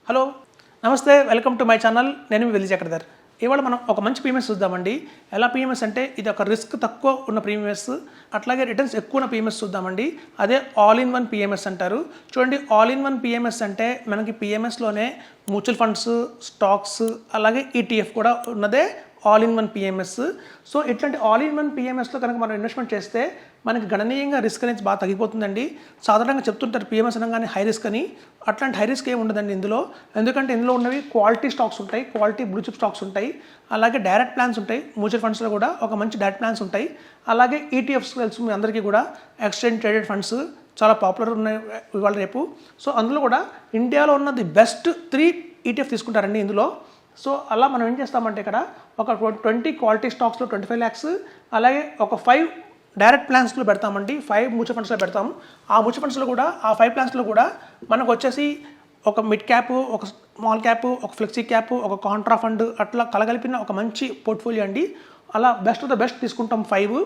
Hello నమస్తే, welcome to my channel. నేను మీ వెల్లి చక్రధర్. ఇవాళ మనం ఒక మంచి ప్రీమియస్ చూద్దామండి. ఎలా ప్రీమియస్ అంటే ఇది ఒక రిస్క్ తక్కువ ఉన్న ప్రీమియస్, అట్లాగే రిటర్న్స్ ఎక్కువ ఉన్న ప్రీమియస్ చూద్దామండి. అదే ఆల్ ఇన్ వన్ పిఎంఎస్ అంటారు. చూడండి, ఆల్ ఇన్ వన్ పిఎంఎస్ అంటే మనకి పిఎంఎస్లోనే మ్యూచువల్ ఫండ్స్, స్టాక్స్, అలాగే ఈటీఎఫ్ కూడా ఉన్నదే all in one PMS. So ఇట్లాంటి ఆల్ ఇన్ వన్ పిఎంఎస్లో కనుక మనం ఇన్వెస్ట్మెంట్ చేస్తే మనకి గణనీయంగా రిస్క్ అనేది బాగా తగ్గిపోతుందండి. సాధారణంగా చెప్తుంటారు పిఎంఎస్ అనగానే హై రిస్క్ అని. అట్లాంటి హై రిస్క్ ఏమి ఉండదండి ఇందులో. ఎందుకంటే ఇందులో ఉన్నవి క్వాలిటీ స్టాక్స్ ఉంటాయి, క్వాలిటీ బ్లూ చిప్ స్టాక్స్ ఉంటాయి, అలాగే డైరెక్ట్ ప్లాన్స్ ఉంటాయి. మ్యూచువల్ ఫండ్స్లో కూడా ఒక మంచి డైరెక్ట్ ప్లాన్స్ ఉంటాయి. అలాగే ఈటీఎఫ్స్ తెలుసు మీ అందరికీ కూడా, ఎక్స్చేంజ్ ట్రేడెడ్ ఫండ్స్ చాలా పాపులర్ ఉన్నాయి ఇవాళ రేపు. సో అందులో కూడా ఇండియాలో ఉన్న ది బెస్ట్ 3 ఈటీఎఫ్ తీసుకుంటారండి ఇందులో. సో అలా మనం ఏం చేస్తామంటే ఇక్కడ ఒక 20 క్వాలిటీ స్టాక్స్లో 25 lakhs, అలాగే ఒక 5 డైరెక్ట్ ప్లాన్స్లో పెడతామండి. 5 మ్యూచువల్ ఫండ్స్లో పెడతాము. ఆ మ్యూచువల్ ఫండ్స్లో కూడా ఆ 5 ప్లాన్స్లో కూడా మనకు వచ్చేసి ఒక మిడ్ క్యాప్, ఒక స్మాల్ క్యాప్, ఒక ఫ్లెక్సీ క్యాప్, ఒక కాంట్రా ఫండ్, అట్లా కలగలిపిన ఒక మంచి పోర్ట్ఫోలియో అండి. అలా బెస్ట్ ఆఫ్ ద బెస్ట్ తీసుకుంటాం 5.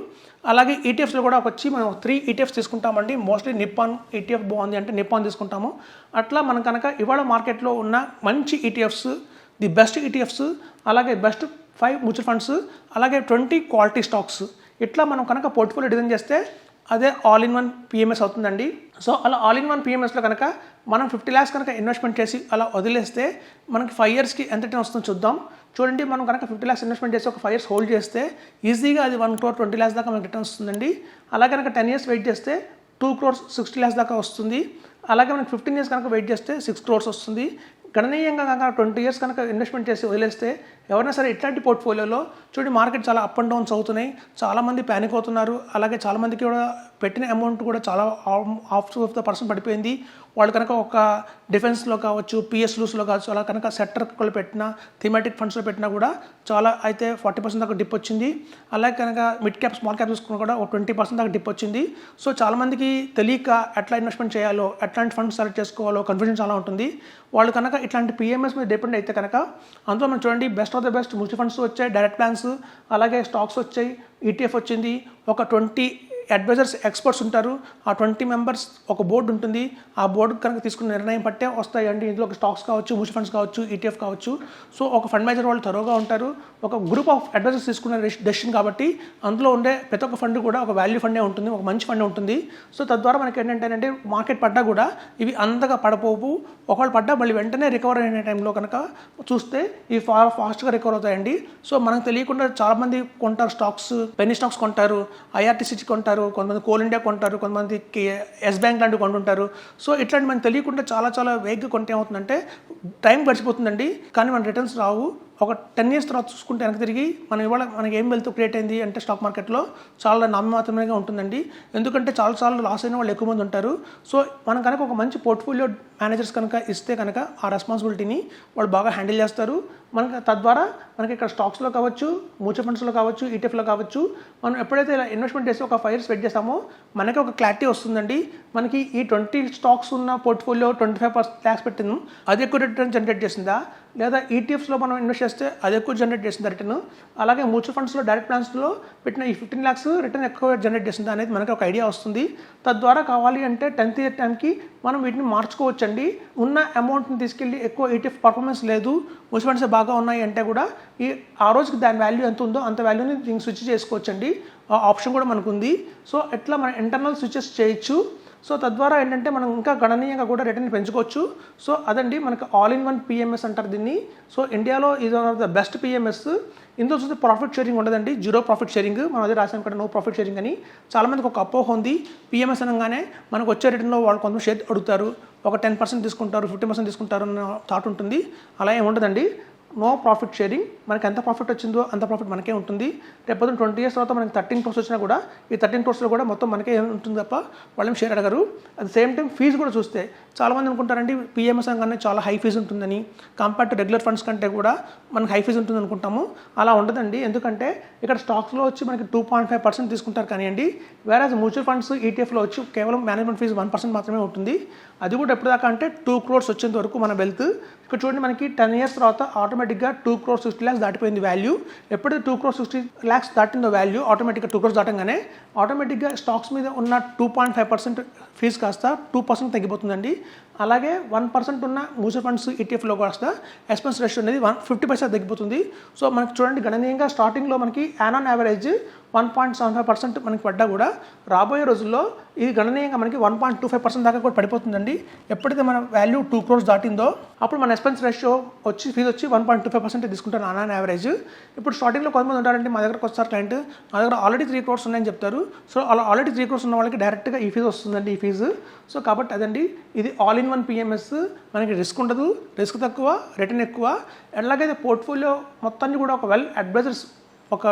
అలాగే ఈటీఎఫ్స్లో కూడా వచ్చి మనం 3 ఈటీఎఫ్స్ తీసుకుంటామండి. మోస్ట్లీ నిప్పాన్ ఈటీఎఫ్ బాగుంది అంటే నిప్పాన్ తీసుకుంటాము. అట్లా మనం కనుక ఇవాళ మార్కెట్లో ఉన్న మంచి ఈటీఎఫ్స్, ది బెస్ట్ ఈటీఎఫ్స్, అలాగే బెస్ట్ 5 మ్యూచువల్ ఫండ్స్, అలాగే 20 క్వాలిటీ స్టాక్స్, ఇట్లా మనం కనుక పోర్ట్ఫోలియో డిజైన్ చేస్తే అదే ఆల్ ఇన్ వన్ పిఎంఎస్ అవుతుందండి. సో అలా ఆల్ ఇన్ వన్ పిఎంఎస్లో కనుక మనం 50 lakhs కనుక ఇన్వెస్ట్మెంట్ చేసి అలా వదిలేస్తే మనకి 5 yearsకి ఎంత రిటర్న్ వస్తుందో చూద్దాం. చూడండి, మనం కనుక 50 lakhs ఇన్వెస్ట్మెంట్ చేసి ఒక 5 years హోల్డ్ చేస్తే ఈజీగా అది 1 crore 20 lakhs దాకా మనకి రిటర్న్ వస్తుందండి. అలాగే కనుక 10 years వెయిట్ చేస్తే 2 crores 60 lakhs దాకా వస్తుంది. అలాగే మనకి 15 years కనుక వెయిట్ చేస్తే 6 crores వస్తుంది. గణనీయంగా కనుక 20 years కనుక ఇన్వెస్ట్మెంట్ చేసి వదిలేస్తే ఎవరైనా సరే ఇట్లాంటి పోర్ట్ఫోలియోలో చూడండి, మార్కెట్ చాలా అప్ అండ్ డౌన్స్ అవుతున్నాయి, చాలామంది ప్యానిక్ అవుతున్నారు. అలాగే చాలామందికి కూడా పెట్టిన అమౌంట్ కూడా చాలా %% పడిపోయింది. వాళ్ళు కనుక ఒక డిఫెన్స్లో కావచ్చు, పిఎస్యూస్లో కావచ్చు, అలా కనుక సెక్టర్లో పెట్టినా, థీమాటిక్ ఫండ్స్లో పెట్టినా కూడా చాలా అయితే 40% దాకా డిప్ వచ్చింది. అలాగే కనుక మిడ్ క్యాప్, స్మాల్ క్యాప్ చూసుకున్నా కూడా ఒక 20% దాకా డిప్ వచ్చింది. సో చాలామందికి తెలియక ఎట్లా ఇన్వెస్ట్మెంట్ చేయాలో, ఎట్లాంటి ఫండ్స్ సెలెక్ట్ చేసుకోవాలో కన్ఫ్యూజన్ చాలా ఉంటుంది. వాళ్ళు కనుక ఇట్లాంటి పిఎంఎస్ మీద డిపెండ్ అయితే కనుక అందులో మనం చూడండి, best of the best mutual funds వచ్చాయి, డైరెక్ట్ ప్లాన్స్, అలాగే స్టాక్స్ వచ్చాయి, ఈటీఎఫ్ వచ్చింది. ఒక 20 అడ్వైజర్స్, ఎక్స్పర్ట్స్ ఉంటారు. ఆ 20 members ఒక బోర్డు ఉంటుంది. ఆ బోర్డు కనుక తీసుకున్న నిర్ణయం పట్టే వస్తాయండి. ఇందులో ఒక స్టాక్స్ కావచ్చు, మ్యూచువల్ ఫండ్స్ కావచ్చు, ఈటీఎఫ్ కావచ్చు. సో ఒక ఫండ్ మేనేజర్ వాళ్ళు త్వరగా ఉంటారు. ఒక గ్రూప్ ఆఫ్ అడ్వైజర్స్ తీసుకున్న డెసిషన్ కాబట్టి అందులో ఉండే ప్రతి ఒక్క ఫండ్ కూడా ఒక వాల్యూ ఫండే ఉంటుంది, ఒక మంచి ఫండే ఉంటుంది. సో తద్వారా మనకి ఏంటంటే మార్కెట్ పడ్డా కూడా ఇవి అంతగా పడపోవు. ఒకవేళ పడ్డా మళ్ళీ వెంటనే రికవర్ అయిన టైంలో కనుక చూస్తే ఇవి ఫాస్ట్గా రికవర్ అవుతాయండి. సో మనకు తెలియకుండా చాలామంది కొంటారు స్టాక్స్, పెన్నీ స్టాక్స్ కొంటారు, ఐఆర్టీసీ కొంటారు, కొంతమంది కోల్ ఇండియా కొంటారు, కొంతమంది ఎస్ బ్యాంక్ లాంటివి కొంటుంటారు. సో ఇట్లాంటి మనకు తెలియకుండా చాలా వేగంగా కొంటే ఏమవుతుందంటే టైం గడిచిపోతుందండి, కానీ మన రిటర్న్స్ రావు. ఒక 10 years తర్వాత చూసుకుంటే వెనక్కి తిరిగి మనం ఇవాళ మనకి ఏం వెల్త్ క్రియేట్ అయింది అంటే స్టాక్ మార్కెట్లో చాలా నామమాత్రమేగా ఉంటుందండి. ఎందుకంటే చాలా లాస్ అయిన వాళ్ళు ఎక్కువ మంది ఉంటారు. సో మనం కనుక ఒక మంచి పోర్ట్ఫోలియో మేనేజర్స్ కనుక ఇస్తే కనుక ఆ రెస్పాన్సిబిలిటీని వాళ్ళు బాగా హ్యాండిల్ చేస్తారు. మనకి తద్వారా మనకి ఇక్కడ స్టాక్స్లో కావచ్చు, మ్యూచువల్ ఫండ్స్లో కావచ్చు, ఈటీఎఫ్లో కావచ్చు, మనం ఎప్పుడైతే ఇలా ఇన్వెస్ట్మెంట్ చేసి ఒక 5 years వెయిట్ చేస్తామో మనకి ఒక క్లారిటీ వస్తుందండి. మనకి ఈ 20 stocks ఉన్న పోర్ట్ఫోలియో 25 lakhs పెట్టింది, అది ఎక్కువ రిటర్న్ జనరేట్ చేసిందా, లేదా ఈటీఎఫ్స్లో మనం ఇన్వెస్ట్ చేస్తే అది ఎక్కువ జనరేట్ చేసిందా రిటర్న్, అలాగే మ్యూచువల్ ఫండ్స్లో డైరెక్ట్ ప్లాన్స్లో పెట్టిన ఈ 15 lakhs రిటర్న్ ఎక్కువ జనరేట్ చేసిందా అనేది మనకి ఒక ఐడియా వస్తుంది. తద్వారా కావాలి అంటే 10th year టైంకి మనం వీటిని మార్చుకోవచ్చండి. ఉన్న అమౌంట్ని తీసుకెళ్ళి ఎక్కువ ఈటీఎఫ్ పర్ఫార్మెన్స్ లేదు, మ్యూచువల్ ఫండ్స్ బాగా ఉన్నాయి అంటే కూడా ఆ రోజుకి దాని వాల్యూ ఎంత ఉందో అంత వాల్యూని దీనికి స్విచ్ చేసుకోవచ్చండి. ఆ ఆప్షన్ కూడా మనకు ఉంది. సో ఎట్లా మనం ఇంటర్నల్ స్విచెస్ చేయొచ్చు. సో తద్వారా ఏంటంటే మనం ఇంకా గణనీయంగా కూడా రిటర్న్ పెంచుకోవచ్చు. సో అదండి మనకి ఆల్ ఇన్ వన్ పిఎంఎస్ అంటారు దీన్ని. సో ఇండియాలో ఇది one of the best PMS. ఇందులో చూస్తే ప్రాఫిట్ షేరింగ్ ఉండదండి, 0 profit sharing. మనం అదే రాసాం ఇక్కడ, నో ప్రాఫిట్ షేరింగ్ అని. చాలామందికి ఒక అపోహ ఉంది, పిఎంఎస్ అనగానే మనకు వచ్చే రిటర్న్లో వాళ్ళు కొంత షేర్ అడుగుతారు, ఒక 10% తీసుకుంటారు, 50% తీసుకుంటారు అన్న థాట్ ఉంటుంది. అలా ఏమి ఉండదండి. No profit sharing. మనకి ఎంత ప్రాఫిట్ వచ్చిందో అంత ప్రాఫిట్ మనకే ఉంటుంది. రేపు 20 years తర్వాత మనకి 13 crores వచ్చినా కూడా ఈ 13 crores కూడా మొత్తం మనకే ఉంటుంది తప్ప వాళ్ళేం షేర్ అడగరు. At the same time fee కూడా చూస్తే చాలామంది అనుకుంటారండి పిఎంఎస్ అనగానే చాలా హై ఫీజు ఉంటుందని, కంపేర్ టు రెగ్యులర్ ఫండ్స్ కంటే కూడా మనకి హై ఫీజు ఉంటుంది అనుకుంటాము. అలా ఉండదండి. ఎందుకంటే ఇక్కడ స్టాక్స్లో వచ్చి మనకి 2.5% తీసుకుంటారు కానివ్వండి, వేరే మ్యూచువల్ ఫండ్స్, ఈటీఎఫ్లో వచ్చి కేవలం మేనేజ్మెంట్ ఫీజు 1% మాత్రమే ఉంటుంది. అది కూడా ఎప్పటిదాకా అంటే 2 crores వచ్చేంత వరకు మన వెల్త్ ఇక్కడ చూడండి మనకి 10 years తర్వాత ఆటోమేటిక్గా 2,60,00,000 దాటిపోయింది వాల్యూ. ఎప్పుడైతే 2,60,00,000 దాటిందో వాల్యూ ఆటోమేటిక్గా 2 crores దాటంగానే ఆటోమేటిక్గా స్టాక్స్ మీద ఉన్న 2.5% ఫీజు కాస్త 2% తగ్గిపోతుందండి. అలాగే 1% ఉన్న మ్యూచువల్ ఫండ్స్ ఈటీఎఫ్లో కాస్త ఎక్స్పెన్స్ రేషియో అనేది 50% తగ్గిపోతుంది. సో మనకి చూడండి గణనీయంగా స్టార్టింగ్లో మనకి ఆన్ యావరేజ్ 1.75% మనకి పడ్డా కూడా రాబోయే రోజుల్లో ఇది గణనీయంగా మనకి 1.25% దాకా కూడా పడిపోతుందండి. ఎప్పుడైతే మన వాల్యూ 2 crores దాటిందో అప్పుడు మన ఎక్స్పెన్స్ రేషియో ఫీజు వచ్చి 1.25% తీసుకుంటారు ఆన్ యావరేజ్. ఇప్పుడు స్టార్టింగ్లో కొంతమంది ఉంటారంటే మా దగ్గరకు వస్తారు క్లయింట్, మా దగ్గర ఆల్రెడీ 3 crores ఉన్నాయని చెప్తారు. సో అలా ఆల్రెడీ 3 crores ఉన్న వాళ్ళకి డైరెక్ట్గా ఈ ఫీజు వస్తుందండి, ఈ ఫీజు. సో కాబట్టి అదండి, ఇది ఆల్ ఇన్ వన్ పిఎంఎస్. మనకి రిస్క్ ఉండదు, రిస్క్ తక్కువ, రిటర్న్ ఎక్కువ. ఎలాగైతే పోర్ట్ఫోలియో మొత్తాన్ని కూడా ఒక వెల్ అడ్వైజర్స్, ఒక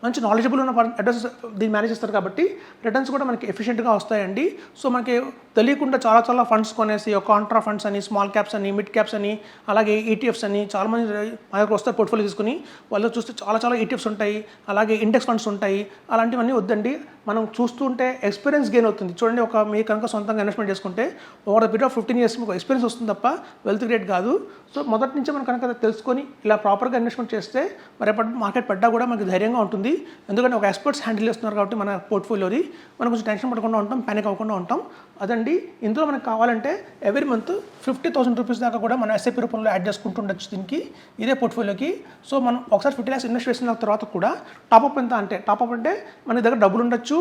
మంచి నాలెడ్జబుల్ ఉన్న అడ్వైజర్స్ దీన్ని మేనేజ్ చేస్తారు కాబట్టి రిటర్న్స్ కూడా మనకి ఎఫిషియెంట్గా వస్తాయండి. సో మనకి తెలియకుండా చాలా ఫండ్స్ కొనేసి కాంట్రా ఫండ్స్ అని, స్మాల్ క్యాప్స్ అని, మిడ్ క్యాప్స్ అని, అలాగే ఈటీఎఫ్స్ అని చాలామంది మా దగ్గర వస్తారు పోర్ట్ఫోలియో తీసుకుని. వాళ్ళు చూస్తే చాలా ఈటీఎఫ్స్ ఉంటాయి, అలాగే ఇండెక్స్ ఫండ్స్ ఉంటాయి. అలాంటివన్నీ వద్దండి. మనం చూస్తుంటే ఎక్స్పీరియన్స్ గెయిన్ అవుతుంది. చూడండి, మీరు కనుక సొంతంగా ఇన్వెస్ట్మెంట్ చేసుకుంటే over the period of 15 years మీకు ఎక్స్పీరియన్స్ వస్తుంది తప్ప వెల్త్ క్రియేట్ కాదు. సో మొదటి నుంచే మనం కనుక తెలుసుకొని ఇలా ప్రాపర్గా ఇన్వెస్ట్మెంట్ చేస్తే మరి మార్కెట్ పడ్డా కూడా మనకి ధైర్యంగా ఉంటుంది. ఎందుకంటే ఒక ఎక్స్పర్ట్స్ హ్యాండిల్ చేస్తున్నారు కాబట్టి మన పోర్ట్ఫోలియోని మనం కొంచెం టెన్షన్ పడకుండా ఉంటాం, పానిక్ అవ్వకుండా ఉంటాం. అదండి, ఇందులో మనకు కావాలంటే ఎవ్రీ మంత్ 50,000 రూపీస్ దాకా కూడా మనం ఎస్ఐపి రూపంలో యాడ్ చేసుకుంటూ ఉండొచ్చు దీనికి, ఇదే పోర్ట్ఫోలియోకి. సో మనం ఒకసారి 50 lakhs ఇన్వెస్ట్ చేసిన తర్వాత కూడా టాప్అప్ ఎంత అంటే, టాప్అప్ అంటే మన దగ్గర డబ్బులు ఉండొచ్చు,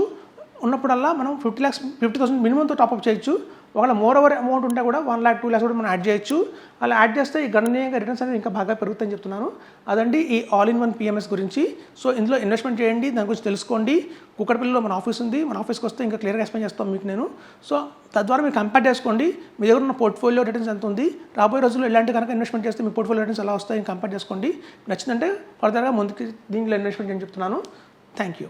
ఉన్నప్పుడల్లా మనం 50,000 మినిమంతో టాప్అప్ చేయొచ్చు. ఒకవేళ మోర్ ఓవర్ అమౌంట్ ఉంటే కూడా 1 lakh 2 lakhs కూడా మనం యాడ్ చేయొచ్చు. అలా యాడ్ చేస్తే ఈ గణనీయంగా రిటర్న్స్ అనేది ఇంకా బాగా పెరుగుతాయని చెప్తున్నాను. అదండి ఈ ఆల్ ఇన్ వన్ పిఎంఎస్ గురించి. సో ఇందులో ఇన్వెస్ట్మెంట్ చేయండి, దాని గురించి తెలుసుకోండి. కుక్కడపల్లిలో మన ఆఫీస్ ఉంది, మన ఆఫీస్కి వస్తే ఇంకా క్లియర్గా ఎక్స్ప్లెయిన్ చేస్తాం మీకు నేను. సో తద్వారా మీరు కంపేర్ చేసుకోండి, మీ దగ్గర ఉన్న పోర్ట్ఫోలియో రిటర్న్స్ ఎంత ఉంది, రాబోయే రోజుల్లో ఇలాంటి కనుక ఇన్వెస్ట్మెంట్ చేస్తే మీ పోర్ట్ఫోలియో రిటర్న్స్ ఎలా వస్తాయని కంపేర్ చేసుకోండి. నచ్చిందంటే ఫర్దర్గా ముందుకి దీనిలో ఇన్వెస్ట్మెంట్ అని చెప్తున్నాను. Thank you.